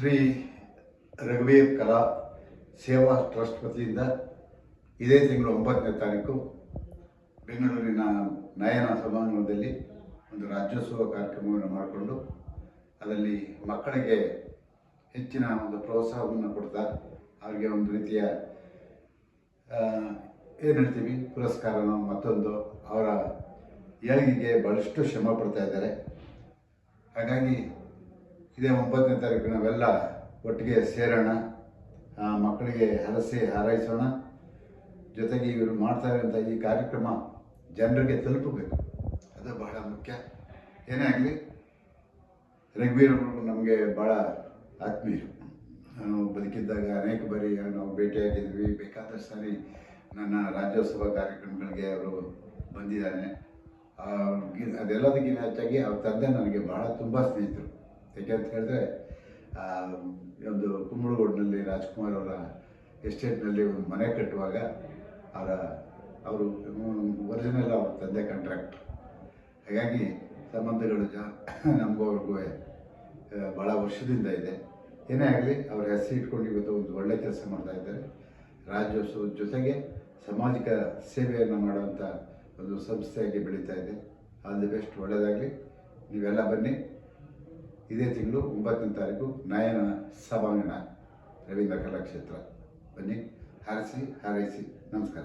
ಶ್ರೀ ರಘುವೀರ್ ಕಲಾ ಸೇವಾ ಟ್ರಸ್ಟ್ ವತಿಯಿಂದ ಇದೇ ತಿಂಗಳು 9ನೇ ತಾರೀಕು ಬೆಂಗಳೂರಿನ ನಯನ ಸಭಾಂಗಣದಲ್ಲಿ ಒಂದು ರಾಜ್ಯೋತ್ಸವ ಕಾರ್ಯಕ್ರಮವನ್ನು ಮಾಡಿಕೊಂಡು ಅದರಲ್ಲಿ ಮಕ್ಕಳಿಗೆ ಹೆಚ್ಚಿನ ಒಂದು ಪ್ರೋತ್ಸಾಹವನ್ನು ಕೊಡ್ತಾ ಅವರಿಗೆ ಒಂದು ರೀತಿಯ ಏನು ಹೇಳ್ತೀವಿ ಪುರಸ್ಕಾರನೋ ಮತ್ತೊಂದು ಅವರ ಏಳಿಗೆಗೆ ಭಾಳಷ್ಟು ಶ್ರಮ ಪಡ್ತಾ ಇದ್ದಾರೆ. ಹಾಗಾಗಿ ಇದೇ 9ನೇ ತಾರೀಕು ನಾವೆಲ್ಲ ಒಟ್ಟಿಗೆ ಸೇರೋಣ, ಮಕ್ಕಳಿಗೆ ಹಾರೈಸೋಣ. ಜೊತೆಗೆ ಇವರು ಮಾಡ್ತಾ ಇರೋಂಥ ಈ ಕಾರ್ಯಕ್ರಮ ಜನರಿಗೆ ತಲುಪಬೇಕು, ಅದು ಬಹಳ ಮುಖ್ಯ. ಏನೇ ಆಗಲಿ, ರಘುವೀರ್ ಅವರು ನಮಗೆ ಭಾಳ ಆತ್ಮೀಯರು. ನಾವು ಬದುಕಿದ್ದಾಗ ಅನೇಕ ಬಾರಿ ನಾವು ಭೇಟಿಯಾಗಿದ್ವಿ. ಬೇಕಾದಷ್ಟು ಸಾರಿ ನನ್ನ ರಾಜ್ಯೋತ್ಸವ ಕಾರ್ಯಕ್ರಮಗಳಿಗೆ ಅವರು ಬಂದಿದ್ದಾನೆ. ಅದೆಲ್ಲದಕ್ಕಿಂತ ಹೆಚ್ಚಾಗಿ ಅವ್ರ ತಂದೆ ನನಗೆ ಭಾಳ ತುಂಬ ಸ್ನೇಹಿತರು. ಯಾಕೆ ಅಂತ ಹೇಳಿದ್ರೆ, ಒಂದು ಕುಂಬಳಗೋಡಿನಲ್ಲಿ ರಾಜ್ಕುಮಾರ್ ಅವರ ಎಸ್ಟೇಟ್ನಲ್ಲಿ ಒಂದು ಮನೆ ಕಟ್ಟುವಾಗ ಅವರು ಒರಿಜಿನಲ್ ಅವ್ರ ತಂದೆ ಕಾಂಟ್ರಾಕ್ಟ್ರು. ಹಾಗಾಗಿ ಸಂಬಂಧಗಳು ನಮಗೂ ಅವ್ರಿಗೂ ಭಾಳ ವರ್ಷದಿಂದ ಇದೆ. ಏನೇ ಆಗಲಿ, ಅವ್ರ ಹೆಸರು ಇಟ್ಕೊಂಡು ಇವತ್ತು ಒಂದು ಒಳ್ಳೆ ಕೆಲಸ ಮಾಡ್ತಾ ಇದ್ದಾರೆ. ರಾಜ್ಯೋತ್ಸವದ ಜೊತೆಗೆ ಸಾಮಾಜಿಕ ಸೇವೆಯನ್ನು ಮಾಡುವಂಥ ಒಂದು ಸಂಸ್ಥೆಯಾಗಿ ಬೆಳೀತಾ ಇದೆ. ಆಲ್ ದಿ ಬೆಸ್ಟ್, ಒಳ್ಳೆಯದಾಗಲಿ. ನೀವೆಲ್ಲ ಬನ್ನಿ. ಇದೇ ತಿಂಗಳು 9ನೇ ತಾರೀಕು ನಯನ ಸಭಾಂಗಣ ರವೀಂದ್ರ ಕಲಾಕ್ಷೇತ್ರ. ಬನ್ನಿ, ಹಾರೈಸಿ. ನಮಸ್ಕಾರ.